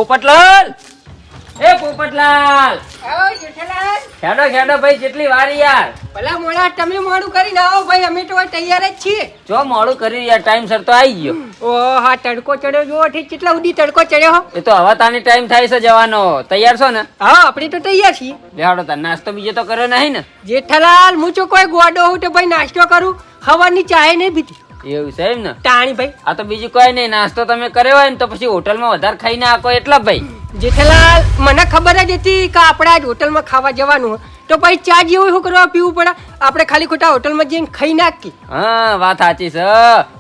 પોપટલાલ એ પોપટલાલ આવો જેઠાલાલ. ખેડો ખેડો ભાઈ કેટલી વાર યાર ભલા મોડા તમે મોડું કરીને આવો ભાઈ, અમે તો તૈયાર જ છીએ. જો મોડું કરી યાર ટાઈમ સર તો આવી ગયો. ઓ હા, તડકો ચડ્યો જો ઠીક. કેટલા સુધી તડકો ચડ્યો હો? એ તો હવે તાની ટાઈમ થાય છે જવાનો. તૈયાર છો ને? હા, આપણે તો તૈયાર છીએ. લેહાડો તાર નાસ્તો બીજો તો કર્યો નહીં ને? જેઠાલાલ હું જો કોઈ ગોડો હું તો ભાઈ નાસ્તો કરું, સવારની ચાય નહીં પીધી. એવું છે એમ ને? તાણી ભાઈ. આ તો બીજું કોઈ નહીં, નાસ્તો તમે કર્યો હોય ને તો પછી હોટલમાં વધારે ખાઈને આકો એટલા ભાઈ. જેઠાલાલ મને ખબર જ હતી કે આપણે આજ હોટલમાં ખાવા જવાનું હોય, તો ભાઈ ચા જેવું શું કરવા પીવું પડે? આપણે ખાલી ખોટા હોટલમાં જઈને ખાઈ નાખી. હા વાત સાચી છે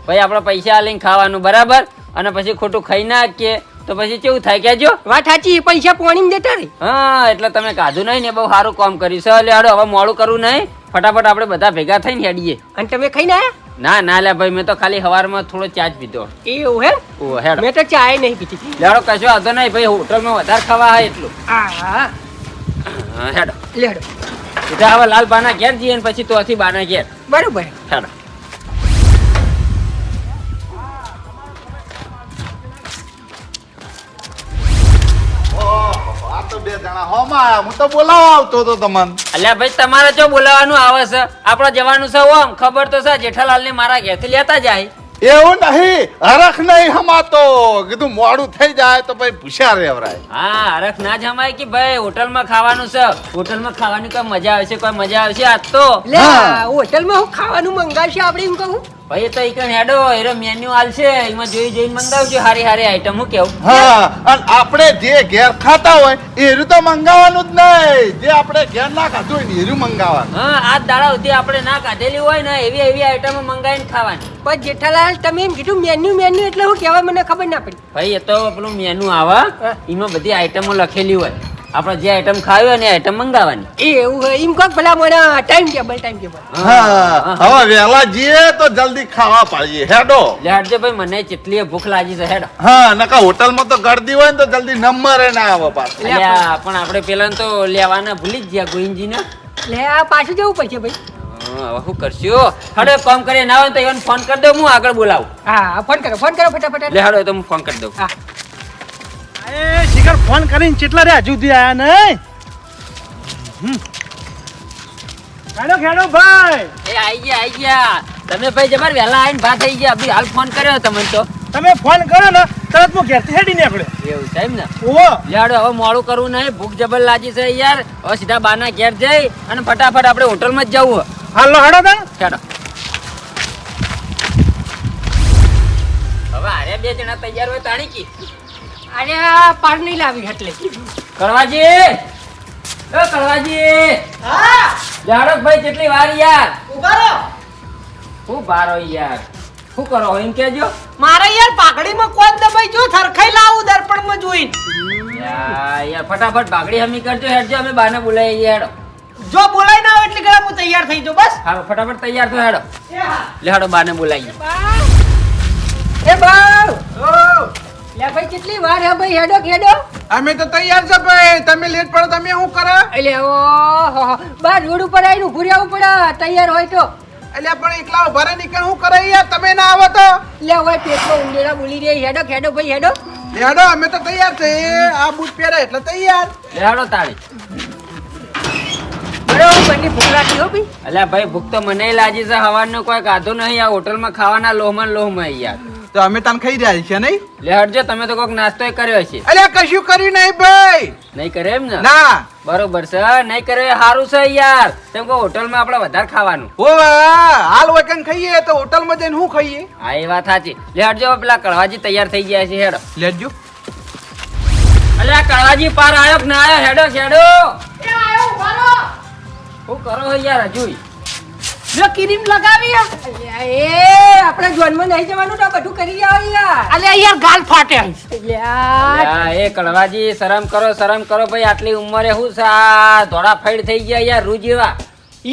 ભાઈ. આપણે પૈસા લઈને ખાવાનું બરાબર, અને પછી ખોટું ખાઈ નાખીએ તો પછી કેવું થાય કેજો? વાત સાચી, પૈસા પોણીમાં જતા રહી. હા એટલે તમે કાધું નહીં ને, બહુ સારું કામ કર્યું છે. લેહાડો હવે મોડું કરવું નહીં, ફટાફટ આપણે બધા ભેગા થઈને હેડીએ. અને તમે ખાઈને આયા? ના ના લે ભાઈ, મેં તો ખાલી સવારમાં થોડો ચા જ પીધો. એવું હે? ઓ હેડો. મેં તો ચાય નહીં પીધી. લેહાડો કશો વાંધો નહીં ભાઈ, હોટલમાં વધારે ખાવા હોય એટલું. હા હા, હેડો. લેડો. સીધા હવે લાલ બાના ઘેર જઈએ ને પછી તોથી બાના ઘેર. બરોબર. હેડો. આ તો બે જણા હોમાં આયા. હું તો બોલાવા આવતો હતો તમને. અલ્યા ભાઈ તમારે જો બોલાવાનું આવે છે, આપણે જવાનું છે ઓમ. ખબર તો છે જેઠાલાલ ને મારા ઘેરથી લેતા જાય. એવું નહીં, હરખ નહીં હમાતો. કીધું મોડું થઈ જાય તો ભાઈ પૂછ્યા રેવરાય. હા હરખ ના જમાય કે ભાઈ હોટલમાં ખાવાનું છે. હોટલમાં ખાવાની કોઈ મજા આવશે, કોઈ મજા આવશે આજ તો. લે હા. હોટલમાં હું ખાવાનું મંગાવશે આપણે એમ કહું? ભાઈ એ તો ઈકણ હેડો એરો મેન્યુ આલશે, એમાં જોઈ જોઈને મંગાવજો હારી હારી આઈટમ. હું કેવું? હા, અને આપણે જે ઘેર ખાતા હોય એરું તો મંગાવવાનું જ નહીં. જે આપણે ઘેર ના ખાધું હોય ને એરું મંગાવવાનું. હા આજ દાડા સુધી આપણે ના કાઢેલી હોય ને એવી એવી આઈટમો મંગાવીને ખાવાની. પણ જેઠાલાલ તમે એમ કીધું મેન્યુ મેન્યુ એટલે હું કહેવાય મને ખબર ના પડી. ભાઈ એ તો પેલું મેનુ આવે, એમાં બધી આઈટમો લખેલી હોય. આપણે જે આઈટમ ખાવી હોય ને એ આઈટમ મંગાવવાની. એ એવું હોય એમ કહો ભલા મને ટાઈમ ટેબલ. હા, હવે વહેલા જઈએ તો જલ્દી ખાવા પાડીએ. હેડો. લેહાડજો ભાઈ, મને કેટલી ભૂખ લાગી છે. હેડો. હા, નકા હોટલમાં તો ગળદી હોય ને તો જલ્દી નંબર ના આવે પાછું. અલ્યા પણ આપણે પેલા તો લેવાના ભૂલી જ ગયા ગોવિંદજીને. લે આ પાછું જવું પડશે ભાઈ. હવે શું કરશું? હડો કામ કરીએ ના હોય તો એને ફોન કરી દઉં, હું આગળ બોલાવું. હા, ફોન કરો ફટાફટ. લે હડો તો હું ફોન કરી દઉં. હા. એ શિખર ફોન કરીને કેટલા રે હજુ સુધી આયા નહીં? ખેડો ભાઈ, એ આઈ ગયા. તમે ભાઈ જબર વહેલા આવીને ભા થઈ ગયા. અભી હાલ ફોન કર્યો તમને તો. તમે ફોન કરો ને તરત હું ઘેરથી હેડી નીકળે. એવું છે એમ ને? ઓહો, લેડો હવે મોડું કરવું નહીં, ભૂખ જબર લાગી છે યાર. હવે સીધા બાના ઘેર જઈ અને ફટાફટ આપણે હોટલમાં જ જવું. હાલો હેડો તને. ચાલો હવે આરે બે જણા તૈયાર હોય તાણી કી. અરે આ પાર નહીં લાવી એટલે. કરવાજી, એ કરવાજી. હા, જાડો ભાઈ કેટલી વાર યાર. ઉભા રહો. હું બારો યાર. શું કરો એમ કેજો. મારે યાર પાઘડીમાં કોણ દબાઈ જો થરખાઈ લાવું દર્પણમાં જોઈને. યાર ફટાફટ ભાગડી હમી કરજો. હેડજો, અમે બાને બોલાવીએ. હેડો. જો બોલાય ના હોય એટલે કે હું તૈયાર થઈ જાઉં બસ. હાલો ફટાફટ તૈયાર થો. હેડો લે હેડો બાને બોલાવીએ. એ બાવ લે ભાઈ કેટલી વાર હે ભાઈ? હેડો. અમે તો તૈયાર છે ભાઈ, તમે લેટ પડો તમે શું કરે? એટલે ઓહો બાર રોડ ઉપર આવીને ઊભું રહેવું પડે તૈયાર હોય તો. અલ્યા પણ એકલા ઉભા રહી નીકળ શું કરે યાર? તમે ના આવો તો લે હવે પેટમાં ઊંડેડા બોલી રહી. હેડો ભાઈ હેડો. હેડો, અમે તો તૈયાર છે. આ બૂટ પહેરે એટલે તૈયાર. લે હેડો તાળી. બરોબર ની ભૂખ લાગી હો ભાઈ. અલ્યા ભાઈ ભૂખ તો મને લાગી છે. હવાનો કોઈ કાધો નહીં. આ હોટલમાં ખાવાના લોહમાં યાર. તો અમે તને ખાઈ રહ્યા છીએ નહીં? લે હટજો, તમે તો કોઈક નાસ્તો કર્યો હશે. અલ્યા કશું કર્યું નહીં ભાઈ. નહીં કરે એમ ને? ના. બરોબર છે, નહીં કરે એ સારું છે યાર. તેમ કે હોટલમાં આપણે વધારે ખાવાનું. ઓ હાલ વકન ખાઈએ તો હોટલમાં જઈને શું ખાઈએ? હા એ વાત સાચી. લે હટજો, પેલા કળવાજી તૈયાર થઈ ગયા છે. હેડો. લેજો. અલ્યા કળવાજી પાર આવ્યો કે ના આવ્યો? હેડો. એ આયો ઉભારો. શું કરો છો યાર હજુ? જો ક્રીમ લગાવી અલ્યા એ આપણે જોનમાં નહીં જવાનું તો બધું કરી આવ યાર. અલ્યા યાર ગાલ ફાટે. અલ્યા એ કળવાજી શરમ કરો ભાઈ. આટલી ઉંમરે શું છે આ ધોળા ફાઈડ થઈ ગયા યાર રૂ જેવા.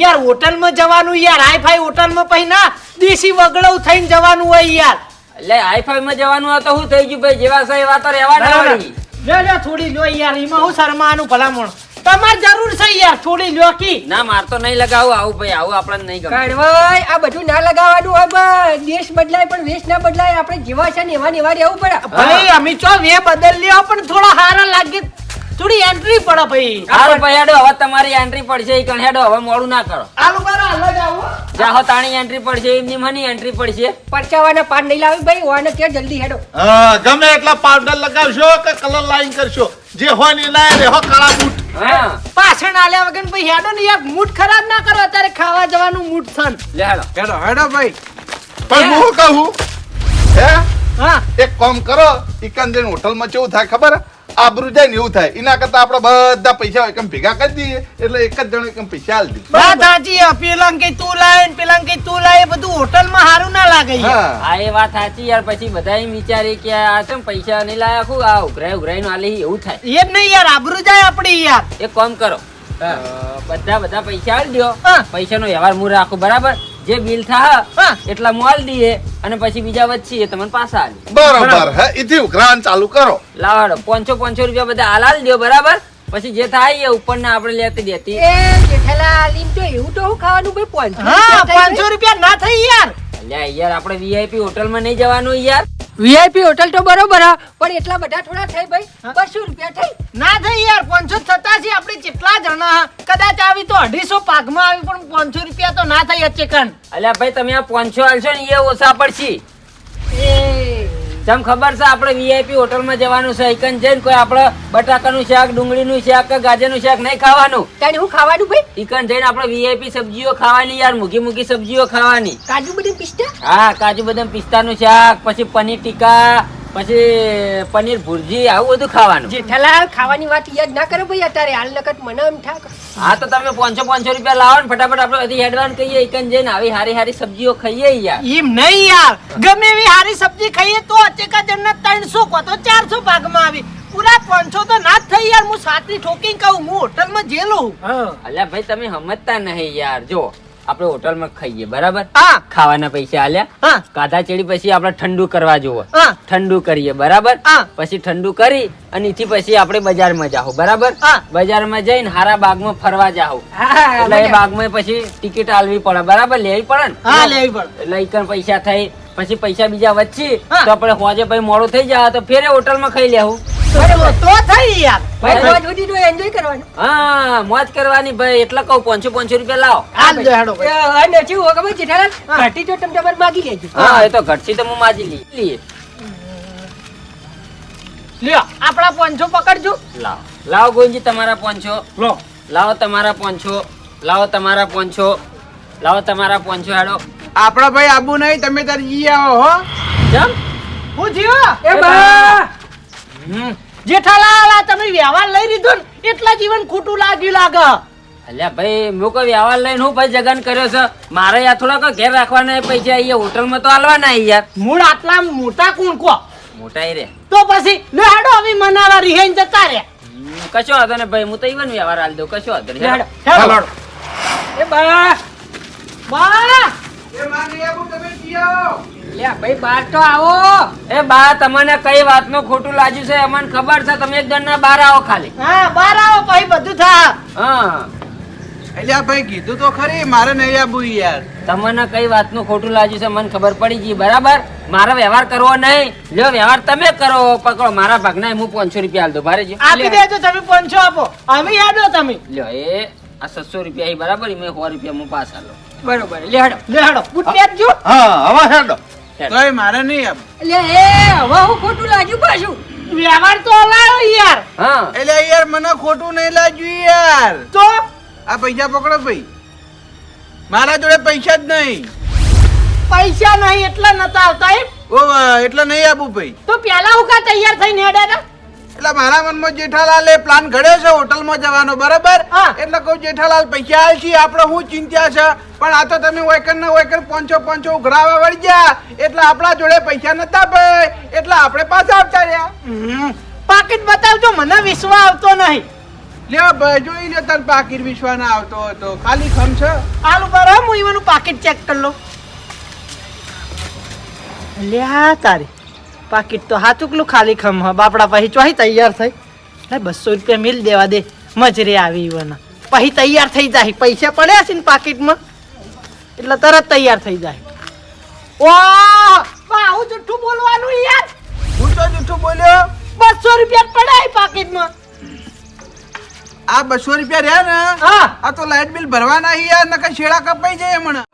યાર હોટલમાં જવાનું યાર, હાઈ ફાઈ હોટલમાં પછી ના દેશી વગડવ થઈને જવાનું હોય યાર. એટલે હાઈફાઈ માં જવાનું હોય તો શું થઈ ગયું ભાઈ? જેવા છે એવા તો રહેવાના વળી. લે થોડી લો યાર, એમાં હું શરમાનું ભલામણ. તમાર જરૂર છે યાર છોડી લ્યો કી ના માર તો નહીં લગાવું આવું ભાઈ આવું આપણને નહીં ગમે કાઢવાય આ બધું ના લગાવવાનું હોય બસ. દેશ બદલાય પણ વેશ ના બદલાય. આપણે જેવા છે ને એવા ને એવા રહેવું પડે. ભાઈ અમે ચો વે બદલ લ્યો પણ થોડા હારા લાગે થોડી એન્ટ્રી પડે ભાઈ હારું ભાઈ હેડો હવે તમારી એન્ટ્રી પડશે ઈ કણ હેડો હવે મોડું ના કરો આલુ બારા હલવા જાવ જાહો તાણી એન્ટ્રી પડશે એમની મની એન્ટ્રી પડશે પરચાવાના પાન નહીં લાવી ભાઈ. વાને કે જલ્દી હેડો. હા, ગમે એટલા પાવડર લગાવશો કે કલર લાઈન કરશો જે હોય ને ના રેહો કાળા બૂટ. હા પાછળ આલ્યા વગર ભાઈ હેડો ને યાર મૂડ ખરાબ ના કરો અત્યારે ખાવા જવાનું મૂડ થન લે હેડો હેડો ભાઈ. પણ હું કહું હે હા એક કામ કરો ઈકન જઈને હોટલમાં કેવું થાય ખબર આબરૂ જાય ને એવું થાય એના કરતા આપણે બધા પૈસા એકમ ભેગા કરી દઈએ એટલે એક જ જણો એકમ પૈસા આલી દઈએ. વાત સાચી પેલા કે તું લાય ને પેલા કે તું લાય એ બધું હોટલમાં સારું ના લાગે યાર હા હા એ વાત સાચી યાર પછી બધા એમ વિચારે કે આ ચમ પૈસા નહીં લાયા ખું આ ઉઘરાઈ નું આલે એવું થાય એ જ નહીં યાર આબરૂ જાય આપડી યાર એક કામ કરો બધા પૈસા આલી દો હા. પૈસાનો વ્યવહાર હું રાખું બરાબર જે બિલ થાય હા. એટલા હું આલી દઈએ અને પછી બીજા વચ્ચે તમને પાછા આલી બરોબર હે ઇથી ઉઘરાણ ચાલુ કરો. લાવો હેડો 500 રૂપિયા બધા હાલ દો બરાબર પછી જે થાય એ ઉપરના આપણે લેતી દેતી એ જેઠાલાલ એમ તો એવું તો હું ખાવાનું ભાઈ. 500 હા રૂપિયા થાય 500 રૂપિયા ના થઈ યાર અલ્યા યાર આપણે વીઆઈપી હોટલમાં નહીં જવાનું યાર. VIP હોટલ તો બરોબર હા પણ એટલા બધા થોડા થાય ભાઈ. 200 રૂપિયા થાય. ના થઈ યાર 587 આપણે કેટલા જણા કદાચ આવી તો 250 પાકમાં આવી પણ 500 રૂપિયા તો ના થઈ અચેકન અલ્યા ભાઈ તમે આ 500 આલશો ને એ ઓછા પડશે એ તમ ખબર છે આપણે વીઆઈપી હોટલમાં જવાનું છે એકન જઈને કોઈ આપણે બટાકાનું શાક ડુંગળીનું શાક કે ગાજરનું શાક નહીં ખાવાનું તારે હું ખાવાનું ભાઈ? એકન જઈને આપણે વીઆઈપી સબ્જીઓ ખાવાની યાર મૂકી મૂકી સબ્જીઓ ખાવાની કાજુ બદામ પિસ્તા? હા કાજુ બદામ પિસ્તાનું શાક પછી પનીર ટીકા પછી પનીર ભુરજી આવું બધું ખાવાનું જેઠાલાલ ખાવાની વાત યાદ ના કરો ભાઈ અત્યારે હાલ નકત મને એમ થાય. હા તો તમે 500 રૂપિયા લાવો ને ફટાફટ આપણે બધી હેડવાન કહીએ એકન જઈને આવી હારી હારી સબ્જીઓ ખાઈએ યાર એમ નહીં યાર ગમે એવી સારી સબ્જી ખાઈએ તો અચેકા જણના 300 કો તો 400 ભાગમાં આવી પૂરા 500 તો ના જ થઈ યાર હું સાતરી ઠોકી કહું હું હોટલમાં જેલું અલ્યા ભાઈ તમે સમજતા નહીં યાર જો આપણે હોટલમાં ખાઈએ બરાબર હા ખાવાના પૈસા આલ્યા હા કાધા ચેડી પછી આપણે ઠંડુ કરવા જોવે હા ઠંડુ કરીએ બરાબર હા. પછી ઠંડુ કરી અને એથી પછી આપણે બજારમાં જાહો બરાબર હા. બજારમાં જઈને હારા બાગમાં ફરવા જાહો હા, એટલે એ મજા. બાગમાં પછી ટિકિટ આલવી પડે બરાબર લેવી પડે ને હા લેવી પડે એટલે ઈકન પૈસા થઈ પછી પૈસા બીજા વચ્ચે હા. તો આપણે હોજે પછી મોડું થઈ જાય તો ફેરે હોટલમાં ખાઈ લેવું તો થઈ યાર ભાઈ રોજ સુધી તો એન્જોય કરવાનું. હા મોજ કરવાની ભાઈ એટલે કહું 500 રૂપિયા લાવો હાલ જો હેડો ભાઈ અને શું હોય ખબર જેઠાલાલ? ઘટી તો તમે તમારે માગી લેજો. હા એ તો ઘટસી તો હું માજી લઈએ લ્યો આપણા 500 પકડજો લાવો લાવો ગોવિંદજી તમારા 500 લો લાવો તમારા 500 લાવો તમારા 500 લાવો તમારા 500 હેડો આપડા ભાઈ આબુ નહીં તમે તાર જી આવો હો જમ હું જીવો એ બા જેઠાલાલ આ તમે વ્યવહાર લઈ લીધો ને એટલા જીવન ખોટું લાગ્યું લાગે અલ્યા ભાઈ મેં કોઈ વ્યવહાર લઈને હું ભાઈ જગન કર્યો છે મારે યાર થોડા ઘેર રાખવાના પૈસા અહીંયા હોટલમાં તો આલવાના યાર મૂળ આટલા મોટા કોણ કો મોટા રે તો પછી લે હેડો હવે મનાવા રિહાઈ જતા રે કશો વાંધો ને ભાઈ હું તો ઈવન વ્યવહાર આલ દઉં કશો વાંધો નહીં હેડો. હેડો. એ બા બા એ મારી આબુ તમે જી આવો લે ભાઈ બહાર તો આવો. એ બા તમને કઈ વાતનું ખોટું લાગ્યું છે અમને ખબર છે તમે એક જણના બહાર આવો ખાલી હા બાર આવો પછી બધું થા હા એટલે આ ભાઈ કીધું તો ખરી મારે નહીં આબુ યાર તમને કઈ વાતનું ખોટું લાગ્યું છે મને ખબર પડી ગઈ બરાબર મારો વ્યવહાર કરવો નહીં લ્યો વ્યવહાર તમે કરો પકડો મારા ભાગના હું 500 રૂપિયા આલ દઉં ભારે જો આપી દેજો તમે 500 આપો અમે હેડો તમે લ્યો એ આ 700 રૂપિયા અહીં બરાબર મેં 100 રૂપિયા હું પાસ આલો બરોબર લે હેડો. લે હેડો બુટ પહેરજો હા હવે હેડો તોય મારે નહીં આબુ લે એ હવે હું ખોટું લાગ્યું પાછું. વ્યવહાર તો લાવો યાર હા એટલે યાર મને ખોટું નહીં લાગ્યું યાર તો આ પૈસા પકડો ભાઈ મારા જોડે પૈસા જ નહીં પૈસા નહીં એટલા નતા આવતા એમ ઓ એટલે નહીં આબુ ભાઈ તો પેલા હું કા તૈયાર થઈને હેડ્યા હતા એટલે મારા મનમાં જેઠાલાલે પ્લાન ઘડ્યો છે હોટલમાં જવાનો બરાબર હા. એટલે કહું જેઠાલાલ પૈસા આલશી આપણે શું ચિંતા છે પણ આ તો તમે વૈકન ને વૈકન 500 ઉઘરાવા વળી ગયા એટલે આપણા જોડે પૈસા નતા ભાઈ એટલે આપણે પાછા આવતા રહ્યા પાકીટ બતાવજો મને વિશ્વાસ આવતો નહીં લ્યો ભાઈ જોઈ લ્યો તને પાકીટ વિશ્વા ના આવતો હતો ખાલી ખમ છે આલુ બરો હું ઈવાનું પાકીટ ચેક કરી લઉં લ્યા તારી પાકીટ તો હાચુકલું ખાલી ખમ હ બાપડા પછી ચોહી તૈયાર થઈ લે 200 રૂપિયા મિલ દેવા દે મજરે આવી ઈવન પછી તૈયાર થઈ જાય પૈસા પડ્યા છે ને પાકીટમાં એટલે તરત તૈયાર થઈ જાય ઓહ આવું જુઠ્ઠું બોલવાનું યાર હું તો જૂઠું બોલ્યો 200 રૂપિયા પડ્યા પાકીટમાં આ 200 રૂપિયા રહ્યા ને હા આ તો લાઇટ બિલ ભરવાના હી યાર નકર શેડા કપાઈ જાય હમણાં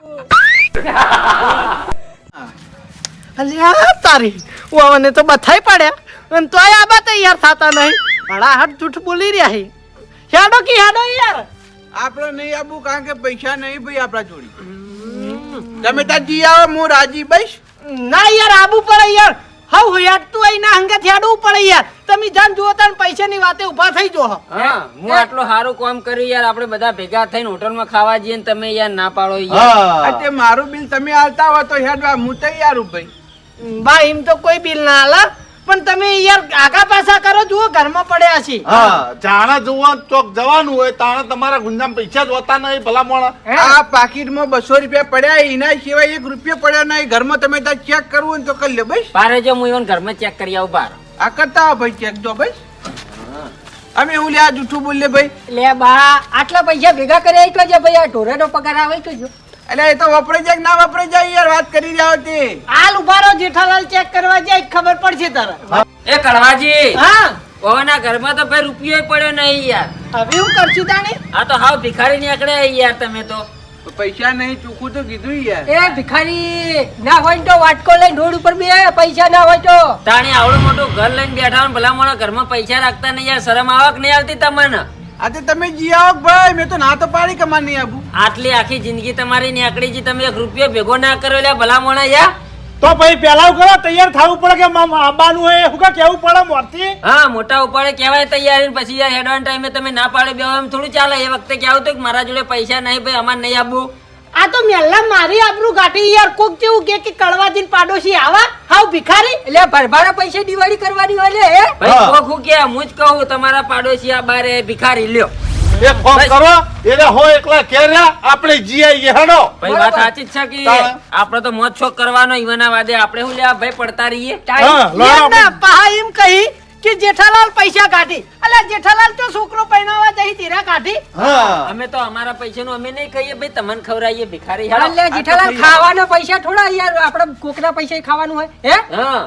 અલ્યા તારી ઓને તો બથાઈ પડ્યા અને તોય આબા તૈયાર થતા નહીં ભણા હાથ જૂઠ બોલી રહ્યા છે હેડો કી હેડો યાર આપણે નહીં આવું કારણ કે પૈસા નહીં ભાઈ આપણા જોડી તમે ત્યાં જી આવો હું રાજી બસ ના યાર આબુ પડે યાર હવ યાર તું અહીંના હંગત હેડવું પડે યાર તમે જાન જુઓ તાન પૈસાની વાતે ઊભા થઈ જો હા હું આટલું સારું કામ કર્યું યાર આપણે બધા ભેગા થઈને હોટલમાં ખાવા જઈએ ને તમે યાર ના પાડો યાર તે મારું બિલ તમે આલતા હો તો હેડવા હું તૈયાર હું ભાઈ બા એમ તો કોઈ બિલ ના આલા પણ તમે યાર આગા પાછા કરો જુઓ ઘરમાં પડ્યા છે હા જાણે જુઓ ચોક જવાનું હોય તાણે તમારા ગુંજામ પૈસા જ હોતા નહીં ભલા મોણા આ પાકીટમાં 200 રૂપિયા પડ્યા એના સિવાય 1 રૂપિયો પડ્યો નહીં ઘરમાં તમે ત્યાં ચેક કરવું હોય તો કરી લે બસ પારે જો હું even ઘરમાં ચેક કરી આવું બાર આ કરતા હો ભાઈ ચેક જો બસ અમે હું લ્યા જૂઠું બોલે ભાઈ લે બા આટલા પૈસા ભેગા કર્યા તો જે ભાઈ આ ઢોરેનો પગાર આવે તો જો એટલે એ તો વપરાઈ જાય કે ના વપરાઈ જાય યાર વાત કરી રહ્યા તે હાલ ઉભારો જેઠાલાલ ચેક કરવા જાય ખબર પડશે તારા એ કડવાજી હા ઓના ઘરમાં તો ભાઈ રૂપિયો પડ્યો નહીં યાર હવે હું કરશું તાણી આ તો હાવ ભિખારી નીકળ્યા યાર તમે તો પૈસા નહીં ચૂકવું તો કીધું યાર એ ભિખારી ના હોય ને તો વાટકો લઈને રોડ ઉપર બે પૈસા ના હોય તો તાણી આવડું મોટું ઘર લઈને બેઠા હોય ને ભલા મોણા ઘરમાં પૈસા રાખતા નહીં યાર શરમ આવક નહીં આવતી તમને આજે તમે જી આવો ભાઈ મેં તો ના તો પાડી કમાન નહીં આવું આટલી આખી જિંદગી તમારી નીકળી છે તમે 1 રૂપિયો ભેગો ના કર્યો લે ભલા મોણા યાર તો ભાઈ પેલા કરો તૈયાર થવું પડે કે આબાનું હોય શું કા કેવું પડે મોરથી હા મોટા ઉપાડે કહેવાય તૈયારી ને પછી યાર હેડવાન ટાઈમે તમે ના પાડે બે એમ થોડું ચાલે એ વખતે કેવું હતું કે મારા જોડે પૈસા નહીં ભાઈ અમારે નહીં આપવું આ તો મેલ્લા મારી આબરૂ ગાટી યાર કોક જેવું કે કડવાજીન પાડોશી આવા હાવ ભિખારી એટલે ભરભારા પૈસા દિવાળી કરવાની હોય લે ભાઈ કોખું કે હું જ કહું તમારા પાડોશી આ બારે ભિખારી લ્યો એક કામ કરો એને હો એકલા કે રહ્યા આપણે જી આવીએ હેડો ભાઈ વાત સાચી જ છે કે આપણે તો મોજ શોખ કરવાનો ઈવાના વાદે આપણે શું લેવા ભાઈ પડતા રહીએ યાર ના પહા એમ કહી કે જેઠાલાલ પૈસા કાઢી અલા જેઠાલાલ તો છોકરો પૈણાવા જઈ તીરા કાઢી હા અમે તો અમારા પૈસાનું અમે નહીં ખાઈએ ભાઈ તમને ખવડાવીએ ભિખારી હેડો એટલે જેઠાલાલ ખાવાના પૈસા થોડા યાર આપણે કોકના પૈસા ખાવાનું હોય હે હા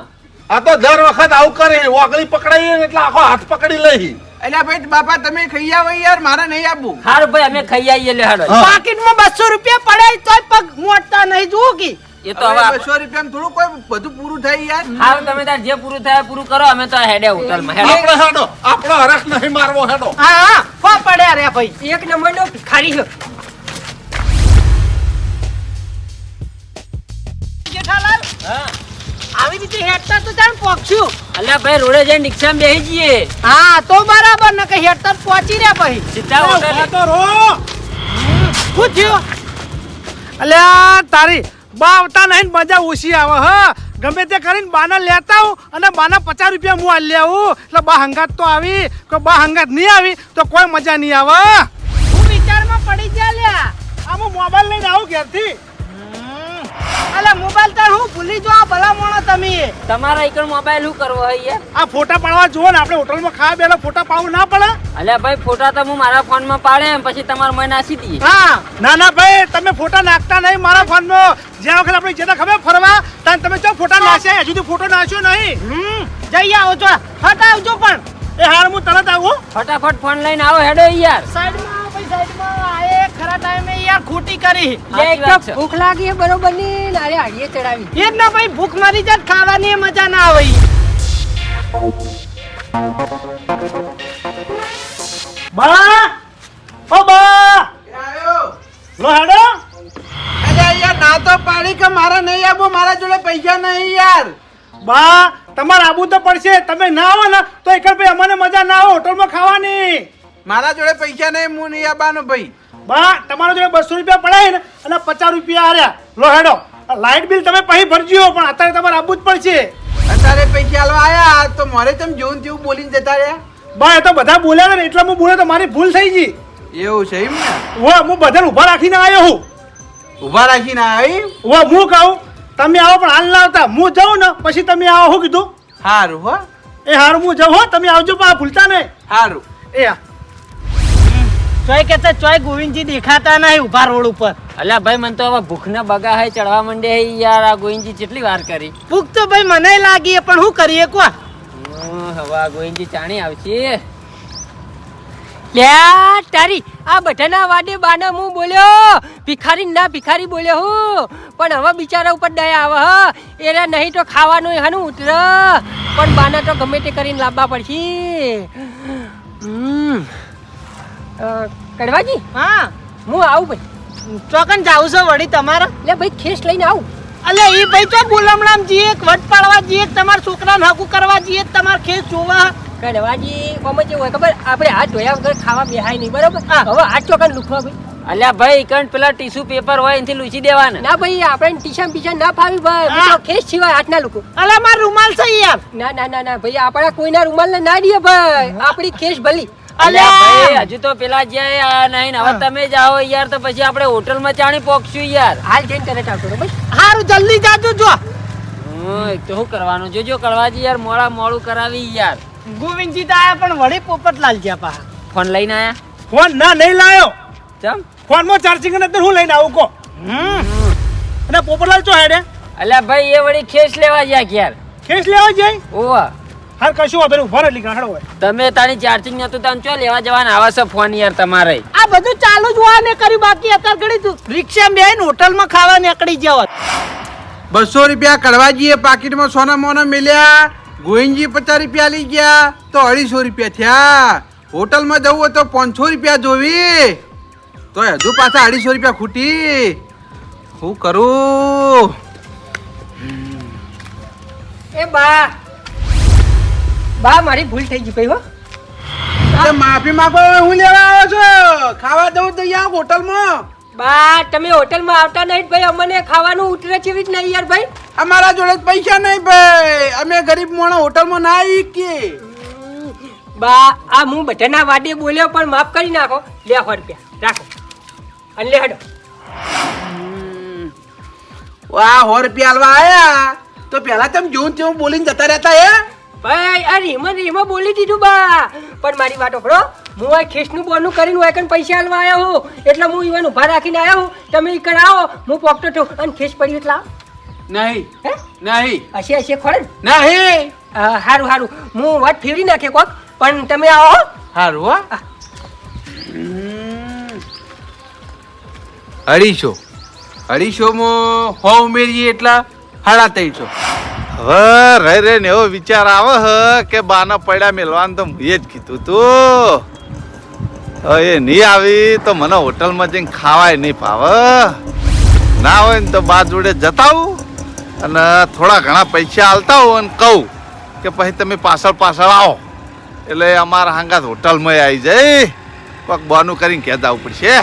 આ તો દર વખત આવું કરે ઓગળી પકડાઈએ ને એટલે આખો હાથ પકડી લઈ એટલે ભાઈ બાપા તમે ખાઈ આવો યાર મારે નહીં આપવું હારું ભાઈ અમે ખાઈ આવીએ લે હેડો પાકીટમાં 200 રૂપિયા પડ્યા તોય પગ મોટતા નહીં જુઓ કે એ તો હવે 200 રૂપિયામાં થોડું કોઈ બધું પૂરું થાય યાર હારું તમે તાર જે પૂરું થાય પૂરું કરો અમે તો હેડે હોટલમાં હેડો આપણે હેડો આપણો હરખ નહીં મારવો હેડો હા હા કો પડ્યા રે ભાઈ એક નંબરનો ભિખારી છે જેઠાલાલ હા આવી રીતે હેડતા તો જાણ પોક્ષું અલ્યા ભાઈ રોડે જઈને રિક્ષામાં બેસી જઈએ હા તો બરાબર ન કે હેડતા પહોંચી રહ્યા ભાઈ સીધા હોટલે તો રો શું થયું અલ્યા તારી બા આવતા નહીં મજા ઓછી આવે હા ગમે તે કરીને બાના લેતા હું અને બાના 50 રૂપિયા હું આલી આવું એટલે બા હંગાત તો આવી કે બા હંગાત નહીં આવી તો કોઈ મજા નહીં આવે હું વિચારમાં પડી જા લ્યા આ હું મોબાઈલ લઈને આવું ઘેરથી અલા મોબાઈલ તાર હું ભૂલી જો ભલા મોણો તમે તમારા એકણ મોબાઈલ શું કરવો હોય યાર આ ફોટા પાડવા જુઓ ને આપણે હોટલમાં ખાવા બેલા ફોટા પાડવું ના પડે અલ્યા ભાઈ ફોટા તો હું મારા ફોનમાં પાડે પછી તમારા મોય નાસી દઈએ હા ના ના ભાઈ તમે ફોટા નાખતા નહીં મારા ફોનમાં જ્યાં વખત આપણે જતા ખબર ફરવા ત્યાં તમે ચો ફોટા નાખ્યા હજુ સુધી ફોટો નાખ્યો નહીં જઈ આવો છો હટ આવજો પણ એ હાર હું તરત આવું ફટાફટ ફોન લઈને આવો હેડો યાર સાઈડમાં આવો ભાઈ સાઈડમાં આએ ખરા ટાઈમે યાર ખોટી કરી લે સાચી એક વાત તો છે. ભૂખ લાગી બરોબર ની નારે હાડીએ ચડાવી એ જ ના ભાઈ ભૂખ મારી જાત ખાવાની મજા ના આવે બા ઓ બા આયો લો હેડો અરે યાર ના તો પાડી કે મારે નહીં આપવું મારા જોડે પૈસા નહીં યાર બા તમારે આવું તો પડશે તમે ના આવો ને તો એક ભાઈ અમને મજા ના આવે હોટલમાં ખાવાની મારા જોડે પૈસા નહીં હું નહીં આપવાનો ભાઈ બા તમારા જોડે 200 રૂપિયા પડાય ને અને 50 રૂપિયા આર્યા લો હેડો લાઇટ બિલ તમે પછી ભરજો પણ અત્યારે તમારે આવવું જ પડશે અત્યારે પૈસા આલવા આયા તો મારે તમે જોઉં તેવું બોલીને જતા રહ્યા બા એ તો બધા બોલ્યા ને એટલે હું બોલ્યો તો મારી ભૂલ થઈ ગઈ એવું છે એમ ને હું બધાને ઊભા રાખીને આવ્યો હું ઊભા રાખીને આવી હું કહું તમે આવો પણ હાલ ના આવતા હું જાઉં ને પછી તમે આવો શું કીધું સારું હો એ હારું હું જાઉં હો તમે આવજો પણ ભૂલતા નહીં સારું એ આ ચોય કે છે ચોય ગોવિંદજી દેખાતા નહીં ઉભા રોડ ઉપર. અલ્યા ભાઈ મને તો હવે ભૂખના બગા હે ચડવા માંડે હે યાર. આ ગોવિંદજી કેટલી વાર કરી. ભૂખ તો ભાઈ મને લાગી પણ શું કરીએ કો. હવે આ ગોવિંદજી ચાણી આવશે. લ્યા તારી આ બધાના વાડે બાના હું બોલ્યો ભિખારી ના ભિખારી બોલ્યો હું પણ હવે બિચારા ઉપર દયા આવે હ એરા નહીં તો ખાવાનું હાનું ઉતર પણ બાના તો ગમે તે કરીને લાવવા પડશે. કડવાજી હા હું આવું ભાઈ. ચોકન જાવું છે વળી તમારે? લે ભાઈ ખેસ લઈને આવું. અલે ઈ ભાઈ તો બોલમણામ જીએ વટ પાડવા જીએ તમારા છોકરાને હકુ કરવા જીએ તમાર ખેત જોવા. કડવાજી કોમ જે હોય ખબર આપણે હાથ ધોયા વગર ખાવા બેહાય નહીં બરોબર. હવે હાથ ચોકન લુખવા ભાઈ. અલ્યા ભાઈ કણ પેલા ટીશ્યુ પેપર હોય એનાથી લૂછી દેવાના. ના ભાઈ આપણે ટીશા પીશા ના ફાવી ભાઈ હું તો ખેસ સિવાય હાથ ના લુખું. અલે માર રૂમાલ છે યાર. ના ના ના ના ભાઈ આપણા કોઈના રૂમાલ ને ના દે ભાઈ આપણી ખેસ ભલી. અલ્યા ભાઈ હજુ તો પેલા જ્યાં નહીં ને હવે તમે જાઓ યાર તો પછી આપણે હોટલમાં ચાણી પોકશું યાર. હાલ જઈને તરત આવતો રહો ભાઈ. હારું જલ્દી જાજો જો. એક તો શું કરવાનું જોજો કળવાજી યાર મોડું કરાવી યાર. ગોવિંદજી તો આયા પણ વળી પોપટલાલ જ્યાં પા ફોન લઈને આયા. ફોન ના નહીં લાયો. ચમ ફોનમાં ચાર્જિંગ નથી હું લઈને આવું કો. અને પોપટલાલ ચો હેડે? અલ્યા ભાઈ એ વળી ખેસ લેવા ગયા યાર. ખેસ લેવા જાય? ઓવા હાર કશું વાંધો નહીં ઉભા રહો એટલે ગાંઠડો હોય. તમે તારી ચાર્જિંગ નતું તને ચો લેવા જવાના આવા છે ફોન યાર તમારે. આ બધું ચાલુ જ હોય ને કરી બાકી અત્યારે ઘડી તું રિક્ષા બેહીને હોટલમાં ખાવા નીકળી જવા. 200 રૂપિયા કડવાજીએ પાકીટમાં સોના મોના મેલ્યા. ગોવિંદજી 50 રૂપિયા લઈ ગયા તો 250 રૂપિયા થયા. હોટલમાં જવું હોય તો 500 રૂપિયા જોવી તો હજુ પાછા 250 રૂપિયા ખૂટી. શું કરું? એ બા બા મારી ભૂલ થઈ ગઈ ભાઈ હો. અરે માફી માંગો. હું લેવા આવ્યો છો? ખાવા દઉં તો યાર હોટલમાં. બા તમે હોટલમાં આવતા નહીં ભાઈ અમને ખાવાનું ઉતરે છે જ નહીં યાર ભાઈ. અમારા જોડે જ પૈસા નહીં ભાઈ. અમે ગરીબ માણસ હોટલમાં ના આવી કે. બા આ હું બધાના વાડે બોલ્યો પણ માફ કરી નાખો. લે 100 રૂપિયા રાખો અને લે હડો. વાહ 100 રૂપિયા આલવા આયા તો પેલા તમે જોઉં તેવું બોલીને જતા રહેતા હે. ભાઈ આ રીમાં બોલી દીધું બા પણ મારી વાત ઓપડો હું આ ખેસનું બોનું કરીને હું એકન પૈસા આલવા આવ્યો હું એટલે હું ઈવન ઉભા રાખીને આવ્યો હું. તમે ઈકણ આવો હું પોકતો છું અને ખેસ પડ્યું એટલે આવો. નહીં હે નહીં હશે ખોડે ને. નહીં. હારું હારું હું વાત ફેરવી નાખે કોક પણ તમે આવો હો. હારું હો. 250 માં 100 ઉમેરીએ એટલા 350. હવે રહી ને એવો વિચાર આવે હ કે બાના પડ્યા મેલવાનું તો મુએ જ કીધું તું. હવે એ નહીં આવી તો મને હોટલમાં જઈને ખાવાય નહીં ભાવે. ના હોય ને તો બા જોડે જતા આવું અને થોડા ઘણા પૈસા આલતા હોઉં અને કહું કે પછી તમે પાછળ આવો એટલે અમારા હાંગાત હોટલમાં આવી જાય. કોઈક બાનું કરીને કહેતા આવવું પડશે.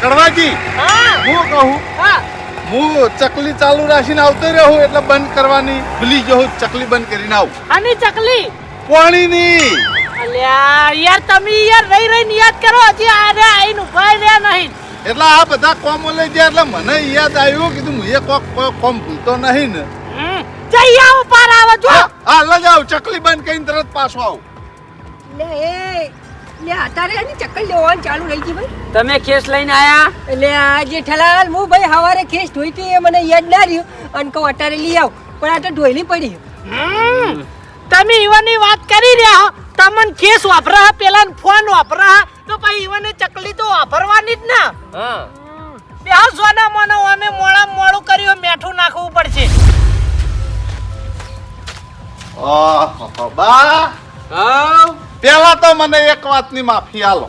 કડવાજી હું કહું હું ચકલી ચાલુ રાખીને આવતો રહ્યો એટલે બંધ કરવાની ભૂલી ગયો. ચકલી બંધ કરીને આવું. આની ચકલી પાણીની. અલ્યા યાર તમે યાર રહી યાદ કરો હજી આરે આઈને ઉભા રહ્યા નહીં. એટલે આ બધા કોમો લઈ ગયા એટલે મને યાદ આવ્યું કીધું હું કોઈ કોમ ભૂલતો નહીં ને. જઈ આવો પાર આવો જો. હા લઈ જાવ ચકલી બંધ કરીને તરત પાછો આવું. લે એ લે અત્યારે એની ચક્કર લેવાનું ચાલુ રહી ગઈ ભાઈ. તમે ખેસ લઈને આયા. એટલે આ જે ઠલાલ હું ભાઈ હવારે ખેસ ધોઈ હતી એ મને યાદ ના રહ્યું અને કહું અત્યારે લઈ આવ પણ આ તો ધોઈલી પડી. તમે ઈવાની વાત કરી રહ્યા તમને કેસ વાપરા પેલા ફોન વાપરા તો પછી ઈવાને ચકલી તો વાપરવાની જ ના. હા બે સોના મોનો અમે મોડું કર્યું મેઠું નાખવું પડશે. ઓહો બા પેલા તો મને એક વાતની માફી આલો.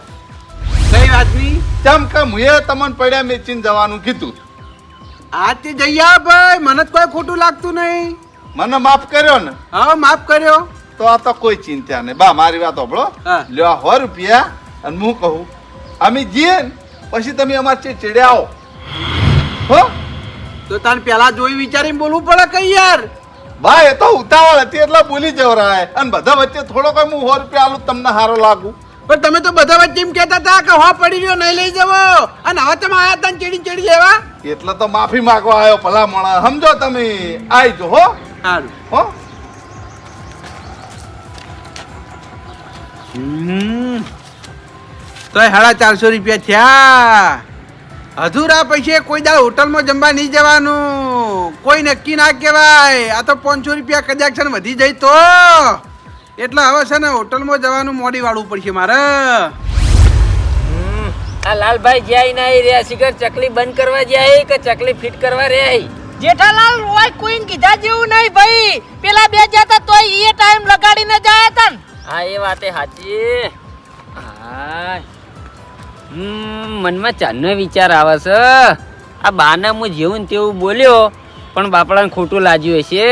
કઈ વાતની? કેમ કે મુએ તમને પડ્યા મેચીને જવાનું કીધું. આ તે જઈયા ભાઈ મને કોઈ ખોટું લાગતું નહીં. મને માફ કર્યો ને. હા માફ કર્યો તો આ તો કોઈ ચિંતા નહીં. બા મારી વાત સાંભળો. હા. લ્યો 100 રૂપિયા અને હું કહું અમે જઈએ ને પછી તમે અમારે ચેડે આવો હો. તો તને પેલા જોઈ વિચારીને બોલવું પડે કઈ યાર. બા એ તો ઉતાવળ હતી એટલે બોલી જવરાય અને બધા વચ્ચે થોડો કોઈ હું 100 રૂપિયા આલું તમને સારો લાગુ. પણ તમે તો બધા વચ્ચે એમ કહેતા હતા કે હો પડી રહ્યો નહીં લઈ જવો અને હવે તમે આયા હતા ચેડી લેવા. એટલે તો માફી માંગવા આવ્યો ભલા મોણા. સમજો તમે આઈ જો હો. સારું હો તોય 450 રૂપિયા થયા. અધૂરા પૈસે કોઈ દાળ હોટલમાં જમવા નહીં જવાનું. કોઈ નક્કી ના કહેવાય. આ તો 500 રૂપિયા કદાચ છે ને વધી જાય તો એટલે હવે છે ને હોટલમાં જવાનું મોડી વાળવું પડશે મારે. આ લાલભાઈ જ્યાં નહીં રહ્યા શિખર ચકલી બંધ કરવા જાય કે ચકલી ફિટ કરવા રહ્યા? જેઠાલાલ ઓય કોઈને કીધા જેવું નહીં ભાઈ. પેલા બે જતા તોય એ ટાઈમ લગાડીને જાય હતા ને. હા એ વાતે સાચી. હા મનમાં ચાંદનો વિચાર આવે છે. આ બાના હું જેવું ને તેવું બોલ્યો પણ બાપડાને ખોટું લાગ્યું હશે.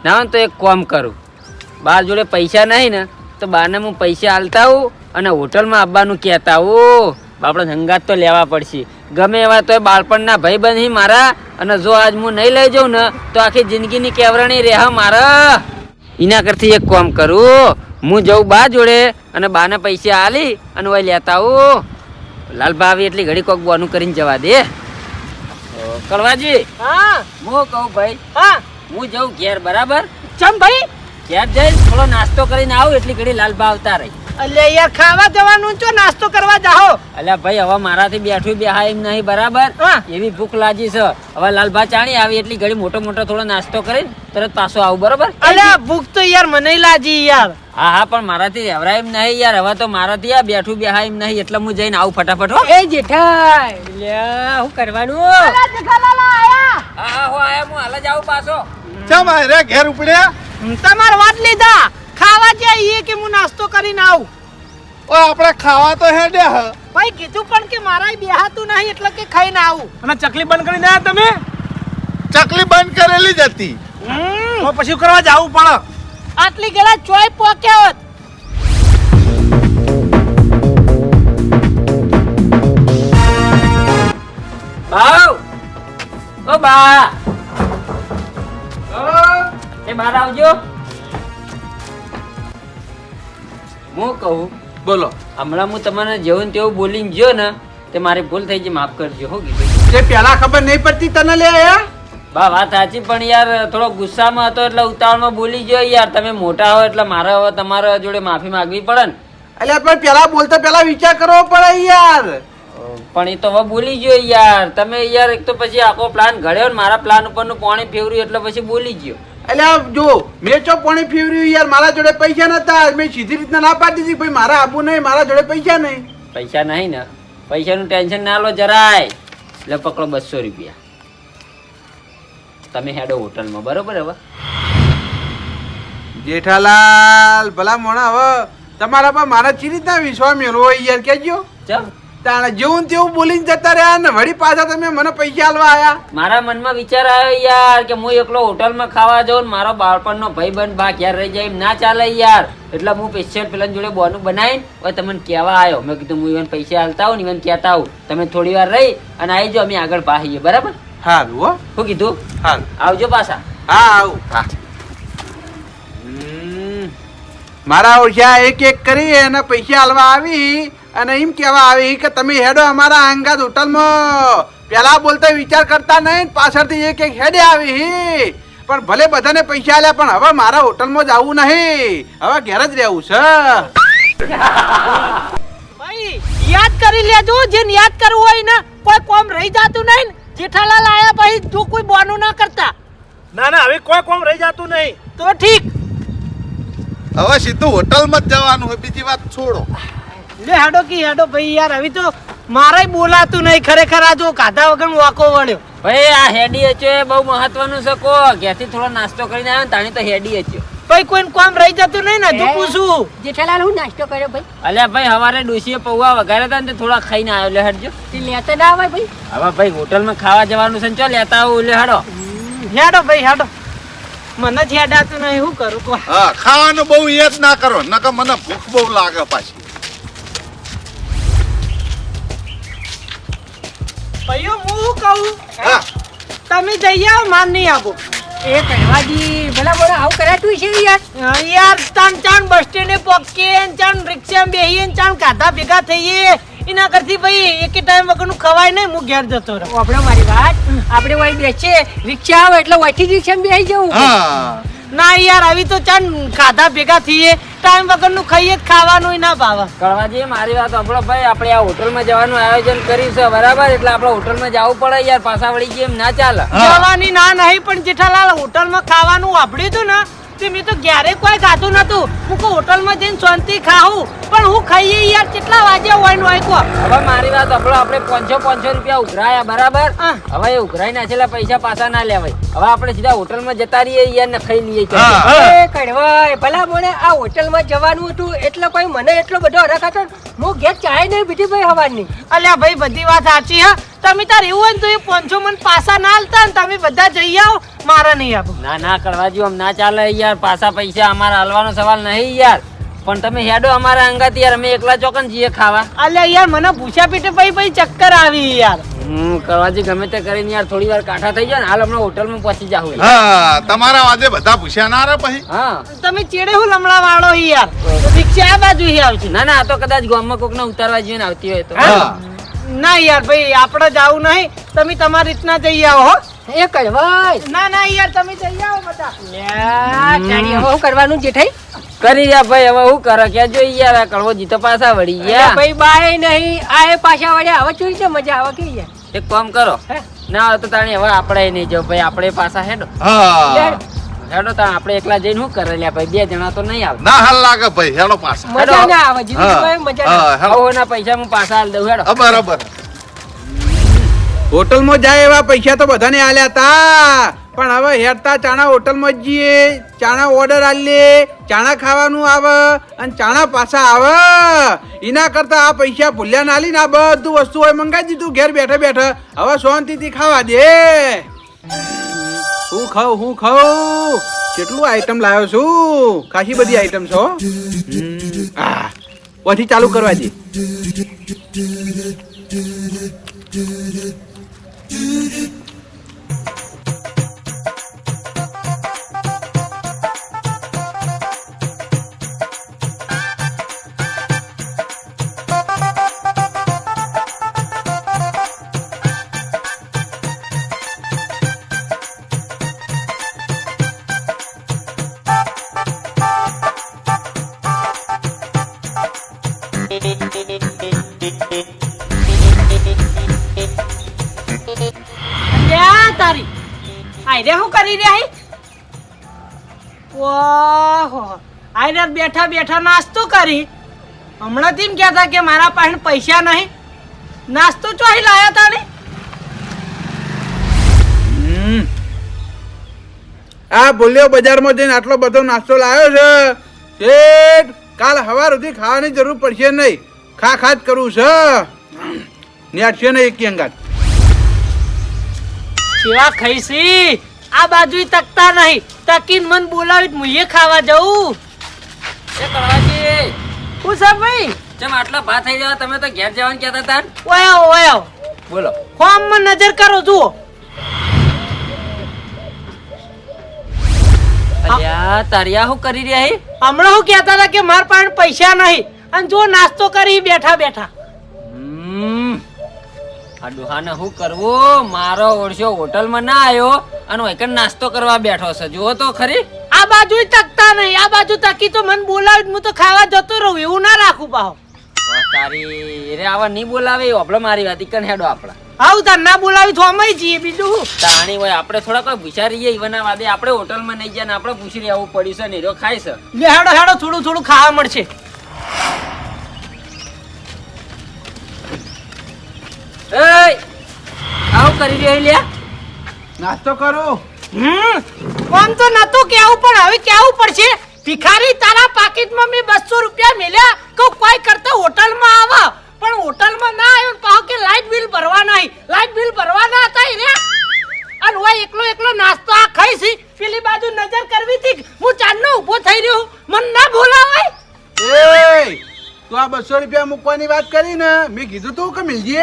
ના તો એક કામ કરું, બાર જોડે પૈસા નહીં ને તો બાને હું પૈસા આલતા આવું અને હોટલમાં આવવાનું કહેતા આવું. બાપડા સંગાત તો લેવા પડશે. ગમે એવા તો બાળપણના ભાઈ બંધ મારા, અને જો આજ હું નહીં લઈ જાઉં ને તો આખી જિંદગીની કેવરણી રહે મારા. એના કરતી એક કામ કરું, હું જઉં બા જોડે અને બાને પૈસા આલી અને વહી લેતા આવું. લાલભા આવી એટલી ઘડી કોક બોનું કરીને જવા દે. કળવાજી હા હું કહું ભાઈ, હા હું જઉં ઘેર બરાબર. ચમ ભાઈ? ઘેર જઈને થોડો નાસ્તો કરીને આવું એટલી ઘડી લાલભા આવતા રહી. અલ્યા યાર ખાવા જવાનું છો, નાસ્તો કરવા જાઓ. અલ્યા ભાઈ હવે મારાથી બેઠું બેહાય એમ નહીં બરાબર. હા. એવી ભૂખ લાગી છે. હવે લાલભા ચાણી આવી એટલી ઘડી મોટો મોટો થોડો નાસ્તો કરીને તરત પાછો આવું બરાબર. અલ્યા ભૂખ તો યાર મને લાગી યાર. હા હા પણ મારાથી રહેવરાય એમ નહીં યાર. હવે તો મારાથી આ બેઠું બેહાય એમ નહીં એટલે હું જઈને આવું ફટાફટ હો. એ જેઠા લ્યા હું કરવાનું? જેઠાલાલ આયા. હા હા હો આયા, હું હાલ જ આવું પાછો. ચમ રે ઘેર ઉપડ્યા? તમાર વાત લીધા ખાવા જઈએ કે હું નાસ્તો કરીને આવું. ઓ આપણે ખાવા તો હેડ્યા હ. ભાઈ કીધું પણ કે મારા બેહાતું નહીં એટલે કે ખાઈને આવું. અને ચકલી બંધ કરીને આવ્યા તમે? ચકલી બંધ કરેલી જ હતી. તો પછી કરવા જવું પડે. આટલી ગેલા ચોય પોક્યા હોત. બાવ ઓ બા, એ બહાર આવજો. હું કહું બોલો. હમણાં હું તમને જેવું ને તેવું બોલીને ગયો ને તે મારી ભૂલ થઈ ગઈ, માફ કરજો. હો કીધું તે પેલા ખબર નહીં પડતી તને લે આયા? બા વાત સાચી પણ યાર થોડો ગુસ્સામાં હતો એટલે ઉતાવળમાં બોલી ગયો યાર. તમે મોટા હો એટલે મારે હવે તમારા જોડે માફી માંગવી પડે ને. અલ્યા પણ પેલા બોલતા પેલા વિચાર કરવો પડે યાર. પણ એ તો હવે બોલી ગયો યાર. તમે યાર એક તો પછી આખો પ્લાન ઘડ્યો ને મારા પ્લાન ઉપરનું પાણી ફેવર્યું એટલે પછી બોલી ગયો. અલ્યા જો મેં ચો પાણી ફેવર્યું યાર. મારા જોડે પૈસા નતા. મેં સીધી રીતના ના પાડી દીધી ભાઈ મારા આબુ નહીં, મારા જોડે પૈસા નહીં. પૈસા નહીં ને, પૈસાનું ટેન્શન ના લો જરાય. એટલે પકડો 200 રૂપિયા. તમે હેડો હોટલમાં બરોબર. હવે જેઠાલાલ ભલા મોણા હવે તમારા પર મારા ચી રીતના વિશ્વાસ મેળવો હોય યાર કેજો. ચમ તાણે જેવું ને તેવું બોલીને જતા રહ્યા ને વળી પાછા તમે મને પૈસા આલવા આયા. મારા મનમાં વિચાર આવ્યો યાર કે હું એકલો હોટલમાં ખાવા જાઉં ને મારો બાળપણનો ભાઈબંધ બા ઘેર રહી જાય એમ ના ચાલે યાર. એટલે હું સ્પેશિયલ પેલા જોડે બોનું બનાવીને હવે તમને કહેવા આવ્યો. મેં કીધું હું ઇવન પૈસા આલતા આવું ને ઇવન કહેતા આવું. તમે થોડી વાર રહી અને આવી જાઓ, અમે આગળ પાહીએ બરાબર. હારું હો. શું કીધું? હારું. આવજો પાછા. હા આવું. હા મારા ઓછા એક એક કરી એના પૈસા આલવા આવી અને એમ કહેવા આવી કે તમે હેડો અમારા અંગાત હોટલમાં. પેલા બોલતા વિચાર કરતા નહીં, પાછળથી એક એક હેડે આવી. પણ ભલે બધાને પૈસા આલ્યા પણ હવે મારા હોટલમાં જ આવવું નહીં. હવે ઘેર જ રહેવું છે. ભાઈ યાદ કરી લેજો, જેને યાદ કરવું હોય ને કોઈ કોમ રહી જાતું નહીં. જેઠાલાલ આયા પછી તું કોઈ બોનું ના કરતા. ના ના હવે કોઈ કોમ રહી જતું નહીં. તો ઠીક. હવે સીધું હોટલમાં જ જવાનું હોય, બીજી વાત છોડો. લે હેડો કી હેડો ભાઈ યાર. હવે તો મારાય બોલાતું નહીં ખરેખર. આ જો કાધા વગર વાકો વળ્યો. ભાઈ આ હેડી હચ્યો એ બહુ મહત્વનું છે. કો ઘેરથી થોડો નાસ્તો કરીને આવ્યો ને તાણી તો હેડી હચ્યો. ભાઈ કોઈને કોમ રહી જતું નહીં ને જો પૂછું. જેઠાલાલ હું નાસ્તો કર્યો ભાઈ? અલ્યા ભાઈ હવારે ડોશીએ પૌવા વઘાર્યા હતા ને તે થોડા ખાઈને આવ્યો. લે હેડજો. તે લેતા ના આવે ભાઈ? હવે ભાઈ હોટલમાં ખાવા જવાનું છે ને ચો લેતા આવું. લે હેડો. હેડો ભાઈ હેડો. મને જ હેડાતું નહીં, શું કરું કો. હા ખાવાનું બહુ યાદ ના કરો નકર મને ભૂખ બહુ લાગે પાછી. ભાઈઓ હું શું કહું, હા તમે જઈ આવો, માન નહીં આપો. એ કહેવાજી ભલા બોલા આવું કરાતું છે યાર. યાર ચાન ચાન બસ સ્ટેન્ડે પહોંચીએ ચાન રિક્ષામાં બેહીએ ચાન કાધા ભેગા થઈએ. એના કરતી ભાઈ એક ટાઈમ વગરનું ખવાય નહીં. હું ઘેર જતો રહું. આપણે મારી વાત આપણે વહી બેસીએ, રિક્ષા આવે એટલે વહીથી રિક્ષામાં બેસી જવું. હા ના યાર આવી તો ચાલ ખાધા ભેગા થઈએ ટાઈમ વગરનું ખાઈએ જ ખાવાનું ના ભાવે કળવાજી મારી વાત સાંભળો ભાઈ, આપણે આ હોટલમાં જવાનું આયોજન કર્યું છે બરાબર, એટલે આપણે હોટલમાં જવું પડે યાર, પાછા વળી ગઈ એમ ના ચાલે. જવાની ના નહીં, પણ જેઠાલાલ હોટલમાં ખાવાનું વાપર્યું હતું ને તે મેં તો ક્યારે કોઈ ખાધું નતું. હું કહું હોટલમાં જઈને શાંતિ ખાવું, પણ હું ખાઈએ યાર કેટલા વાગ્યા હોય ને હોય કો. હવે મારી વાત સાંભળો, આપણે 500 રૂપિયા ઉઘરાયા બરાબર, હા. હવે એ ઉઘરાઈ નાખેલા પૈસા પાછા ના લેવાય. હવે આપણે સીધા હોટલમાં જતા રહીએ યાર ને ખાઈ લઈએ. હા. એ કડવાય ભલા મોણે આ હોટલમાં જવાનું હતું એટલે કોઈ મને એટલો બધો હરખ હતો ને, હું ઘેર ચાય નહીં પીધી ભાઈ હવાની. અલ્યા ભાઈ બધી વાત સાચી હા. તમે તાર એવું હોય ને તો એ 500 મને પાછા ના આલતા ને તમે બધા જઈ આવો, મારા નહીં આપો. ના ના કળવાજી આમ ના ચાલે યાર, પાછા પૈસા અમારા હાલવાનો સવાલ નહીં યાર, પણ તમે હેડો અમારા અંગાત યાર, અમે એકલા ચોકન જઈએ ખાવા. અલ્યા યાર મને ભૂસા પીટે પછી ચક્કર આવી યાર. કળવાજી ગમે તે કરીને યાર થોડી વાર કાઠા થઈ જાય ને, હાલ હમણાં હોટલમાં પહોંચી જાવ. હા તમારા વાજે બધા પૂછ્યા ના રે પછી. હા તમે ચેડે હું લમણા વાળો હી યાર, રિક્ષા આ બાજુ હી આવશે. ના ના, આ તો કદાચ ગામમાં કોકને ઉતારવા જોઈએ ને આવતી હોય તો. હા ના યાર ભાઈ આપણે જાવું નહીં, તમે તમારી રીતના જઈ આવો હો. એ કડવાય ના ના યાર તમે જઈ આવો બધા. ચાલી હવે શું કરવાનું જેઠાઈ? કરી યા ભાઈ, હવે શું કરે કે જો યાર, આ કળવો જીતો પાછા વળી અરે ગયા. ભાઈ બાય નહીં આ એ પાછા વળ્યા, હવે ચોરી છે મજા આવે કે યાર. એક કામ કરો, હે? ના હોય તો તાણી હવે આપણે નહીં જાવ ભાઈ, આપણે પાછા હેડો હા હેડો તાણ, આપણે એકલા જઈને શું કરે લ્યા ભાઈ, 2 જણા તો નહીં આવે. ના હાલ લાગે ભાઈ, હેડો પાછા. મજા ના આવે જીતુભાઈ, મજા ના આવે. હા હેડો. આવો ના પૈસા હું પાછા હાલ દઉં હેડો. હા, બરાબર. હોટલમાં જાય એવા પૈસા તો બધાને આલ્યા તા, પણ હવે હેડતા ચાણા હોટલમાં જ જઈએ, ચાણા ઓર્ડર આલીએ, ચાણા ખાવાનું આવે અને ચાણા પાછા આવે. એના કરતા આ પૈસા ભૂલ્યા ના આલી ને આ બધું વસ્તુ હોય મંગાવી દીધું ઘેર બેઠા બેઠા, હવે શાંતિથી ખાવા દે. હું ખાઉં કેટલું આઈટમ લાવ્યો છું, ખાસી બધી આઈટમ છો. પછી ચાલુ કરવા દે. અલ્યા તારી આયરે શું કરી રહ્યા હી? ઓહો આયરે બેઠા બેઠા નાસ્તો કરી. હમણાં તેમ કહેતા કે મારા પાસે પૈસા નહીં, નાસ્તો ચોહી લાયા તા ને. આ બોલ્યો બજારમાં જઈને આટલો બધો નાસ્તો લાવ્યો છે શેઠ, કાલ સવાર સુધી ખાવાની જરૂર પડશે નહીં, ખા જ કરવું છે, નેટશે નહીં એક અંગાત. કેવા ખાઈશી આ બાજુ તકતા નહીં, તકીન મન બોલાવી હું એ ખાવા જવું. એ કળવાજી, હું છે ભાઈ? ચમ આટલા ભાત થઈ જવા, તમે તો ઘેર જવાનું કહેતા હતા ને? ઓયો બોલો. ફોર્મમાં નજર કરો જુઓ. અલ્યા તારિયા શું કરી રહ્યા હે? હમણાં હું કહેતા હતા કે મારા પાસે પૈસા નહીં અને જો નાસ્તો કરી બેઠા બેઠા. આ ડોહાને શું કરવું, મારો ઓળશો હોટલમાં ના આવ્યો અને વૈકન નાસ્તો કરવા બેઠો છે, જુઓ તો ખરી. આ બાજુ તકતા નહીં, આ બાજુ તકી તો મને બોલાવી હું તો ખાવા જતો રહું, એવું ના રાખું પાહો. વાહ, તારી રે આવા નહીં બોલાવે, આપણે મારી વાત ઈકન હેડો આપણે. આવું તાર ના બોલાવી તો અમે જઈએ, બીજું શું. તાણી હોય આપણે થોડા કોઈ પૂછા રહીએ ઈવના વાદે, આપણે હોટલમાં નહીં ગયા ને આપણે પૂછી રહેવું પડ્યું છે ને, હીરો ખાય છે. લે હેડો હેડો થોડું થોડું ખાવા મળશે. એય આવું કરી રહ્યો લ્યા. નાસ્તો કરો. આમ તો નતું કેવું પણ હવે કેવું પડશે. ભિખારી તારા પાકીટમાં મેં 200 રૂપિયા મેલ્યા કહું કોઈ કરતા હોટલમાં આવા, પણ હોટલમાં ના આવ્યો ને પાછો કે લાઇટ બિલ ભરવા નહીં, લાઇટ બિલ ભરવા ના હતા રે. અને હું એકલો નાસ્તો આ ખાઈશી, પેલી બાજુ નજર કરવી હતી, હું ચાંદનો ઊભો થઈ રહ્યો, મને ના બોલાવાય. એ તું આ 200 રૂપિયા મૂકવાની વાત કરી ને, મેં કીધું તું કે મિલજે.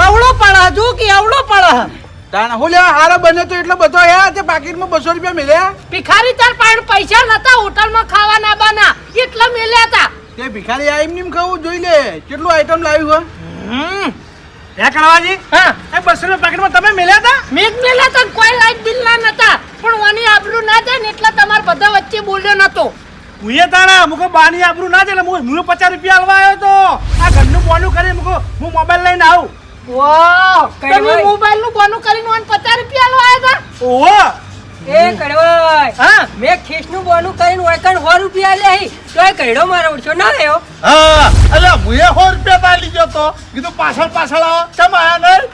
અવળો પડે જો કે અવળો પડે. તાણ હું લેવા હારો બને તો એટલો બધો યાર, તે પાકીટમાં 200 રૂપિયા મળ્યા. ભિખારી તાર પાસે પૈસા નતા હોટલમાં ખાવાના બાના એટલા મેલ્યા હતા. તે ભિખારી આ એમ ખાવું જોઈ લે કેટલું આઈટમ લાવ્યું હોય. હે કડવાજી હા એ 200 પાકીટમાં તમે મેલ્યા હતા મેઘ મેલા તો કોઈ લાઈટ બિલ ના નતા પણ વાની આબરૂ ના જાય ને એટલે તમાર બધા વચ્ચે બોલ્યો નતો હું એ તાણા મુકો બાની આબરૂ ના જાય એટલે હું 50 રૂપિયા આલવા આવ્યો તો આ ઘરનું બોનું કરી મુકો હું મોબાઈલ લઈને આવું વાહ કઈ તમે ભાઈ? મોબાઈલ નું બોનું કરીને 50 રૂપિયા લો આવ્યા હતા ઓહો એ કડવાઈ હા મેં ખીસનું બોનું કરીને ઓળખાણ 100 રૂપિયા લે તો એ કઈડો મારો ઓછો ના રહ્યો હા અલ્યા મુએ 100 રૂપિયા તાલી ગયો તો કીધું પાછળ આવો ચમ આયા નહીં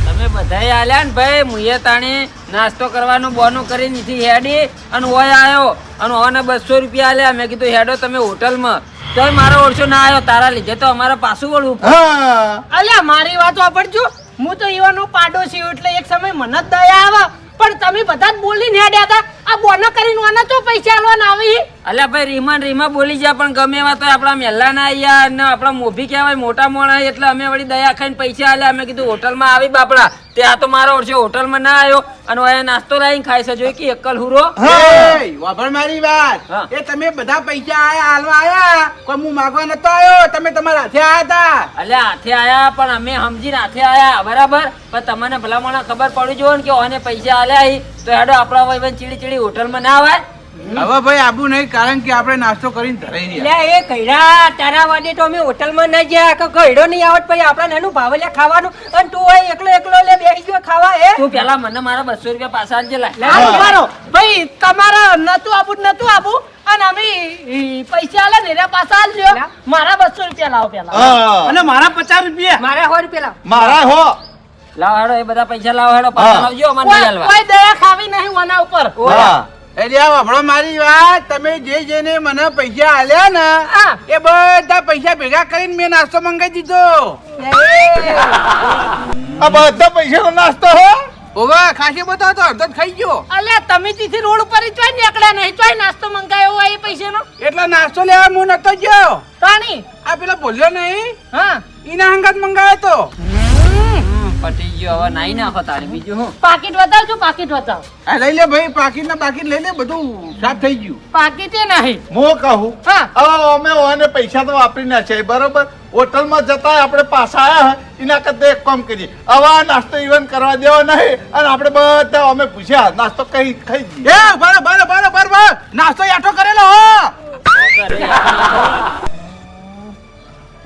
તમે બધાય આલ્યા ને ભાઈ મુએ તાણી નાસ્તો કરવાનું બોનું કરી નીથી હેડી અને ઓય આયો અને ઓને 200 રૂપિયા આલ્યા મેં કીધું હેડો તમે હોટલમાં તોય મારો ઓળશો ના આવ્યો તારા લીધે તો અમારે પાછું વળવું પડે. હા અલ્યા મારી વાત વાપરજો હું તો ઈવાનો પાડોશી છું એટલે એક સમય મને જ દયા આવે પણ તમે બધા જ બોલીને હેડ્યા હતા આ બોનો કરીને આના તો પૈસા આલવાના આવી અલ્યા ભાઈ રીમા બોલી જાય પણ ગમે એવા તો આપણા મેલ્લાના આયા ને આપણા મોભી કહેવાય મોટા મોણા એટલે અમે વળી દયા ખાઈને પૈસા આલ્યા અમે કીધું હોટલમાં આવી બાપડા તે આ તો મારો ઓળશો હોટલમાં ના આવ્યો અને ઓય નાસ્તો લાવીને ખાઈ છે જોઈ કે એકલ હુરો એ, વાપર મારી વાત હા. એ તમે બધા પૈસા આયા હાલવા આયા કોઈ હું માગવા નતો આવ્યો તમે તમારા હાથે આયા હતા અલ્યા હાથે આયા પણ અમે સમજીને હાથે આયા બરાબર પણ તમને ભલામણ ખબર પડી જો ને કે ઓને પૈસા આલ્યા હી તો હેડો આપણા ભાઈ ચીડી હોટલમાં ના આવે હવે ભાઈ આબુ નહીં કારણ કે આપણે નાસ્તો કરીને ધરાઈ રહ્યા લે એ કઈડા તારા વાડે તો અમે હોટલમાં ના ગયા કે કઈડો નહીં આવત પછી આપણા નાનું ભાવલ્યા ખાવાનું અને તું હોય એકલો લે બેસી ગયો ખાવા એ તું પેલા મને મારા 200 રૂપિયા પાછા આલજે લાય. આ ઉભારો. ભાઈ તમારા નતું આબુ અને અમે પૈસા આલે ને એના પાછા આલજો મારા 200 રૂપિયા લાવો પેલા હા અને મારા 50 રૂપિયા મારે 100 રૂપિયા મારા હો લાવો હેડો એ બધા પૈસા લાવો હેડો પાછા હા. લાવજો અમારે નહીં આલવા. કોઈ દયા ખાવી નહીં આના ઉપર હા એટલે આ વાપરો મારી વાત તમે જેને મને પૈસા આલ્યા ને હા. એ બધા પૈસા ભેગા કરીને મેં નાસ્તો મંગાવી દીધો આ બધા પૈસાનો નાસ્તો હો ઓવે ખાસી બતાવો તો અડધો જ ખાઈ ગયો અલ્યા તમે તેથી રોડ ઉપર ચોય નીકળ્યા નહીં ચોય નાસ્તો મંગાયો હોય એ પૈસાનો એટલે નાસ્તો લેવા હું નતો ગયો તાણી આ પેલા બોલ્યો નહીં હા એના હંગાત મંગાવ્યો તો પટી ગયો હવે નાઈ નાખો તારે બીજું હું પાકીટ બતાવજો પાકીટ બતાવ આ લઈ લે ભાઈ પાકીટ ના પાકીટ લઈ લે બધું સાફ થઈ ગયું પાકીટે નહીં હું કહું હા હવે અમે ઓને પૈસા તો વાપરી ના છે બરોબર હોટલમાં જતા આપણે પાછા આયા એના કરતા એક કામ કરીએ હવે આ નાસ્તો ઇવન કરવા દેવો નહીં અને આપણે બધા અમે પૂછ્યા નાસ્તો કઈ ખાઈ જઈએ એ બરાબર નાસ્તો યાઠો કરેલો હો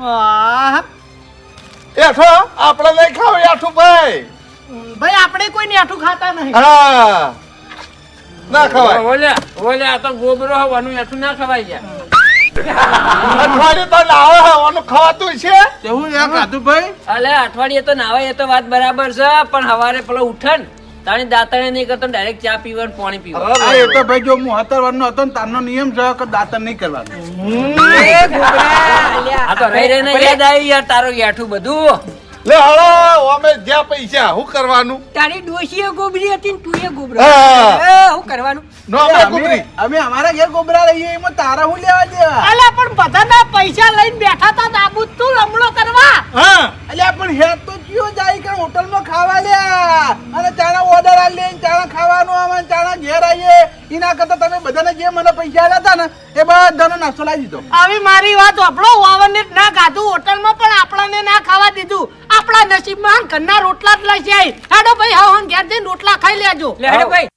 વાહ એઠો આપણે નહીં ખાવ એઠું ભાઈ ભાઈ આપણે કોઈ આઠું ખાતા નહીં હા ના ખવાય ઓલે આ તો ગોબરો હોવાનું એઠું ના ખવાય ગયા અઠવાડિયું તો લાવે હવાનું ખવાતું છે કેવું યાર કાતું ભાઈ અલે અઠવાડિયે તો નાવે એ તો વાત બરાબર છે પણ હવારે પેલો ઉઠન તાણી દાંતણે નહીં કરતો ડાયરેક્ટ ચા પીવાનું પાણી પીવાનું આ એ તો ભાઈ જો હું 17 વર્ષનો હતો ને તારનો નિયમ છે કે દાંતણ નહીં કરવાનું એ ગોબરા આ તો રહી રહીને યાદ આવ્યું યાર તારું એઠું બધું લે હળો અમે જ્યાં પૈસા શું કરવાનું તારી ડોશીએ ગોબરી હતી ને તું એ ગોબરો હા. શું કરવાનું નો અમે કુબરી અમે અમારા ઘેર ગોબરા લઈએ એમાં તારા હું લેવા દેવા અલ્યા પણ બધાના પૈસા લઈને બેઠા હતા દાબુ તું લમણો કરવા હા અલ્યા પણ હેડ તો કયો જાય કે હોટલમાં ખાવા લ્યા અને ચાણા ઓર્ડર આ લઈને ચાણા ખાવાનું આવે ચાણા ઘેર આવીએ એના કરતા તમે બધાને જે મને પૈસા આલ્યા હતા ને એ બધાનો નાસ્તો લાવી દીધો આવી મારી વાત આપણો વાવરને જ ના ખાધું હોટલમાં પણ આપણને ના ખાવા દીધું આપણા નસીબમાં ઘરના રોટલા જ લઈ જાય હેડો ભાઈ હા ઘેર જઈને રોટલા ખાઈ લેજો લે હેડો ભાઈ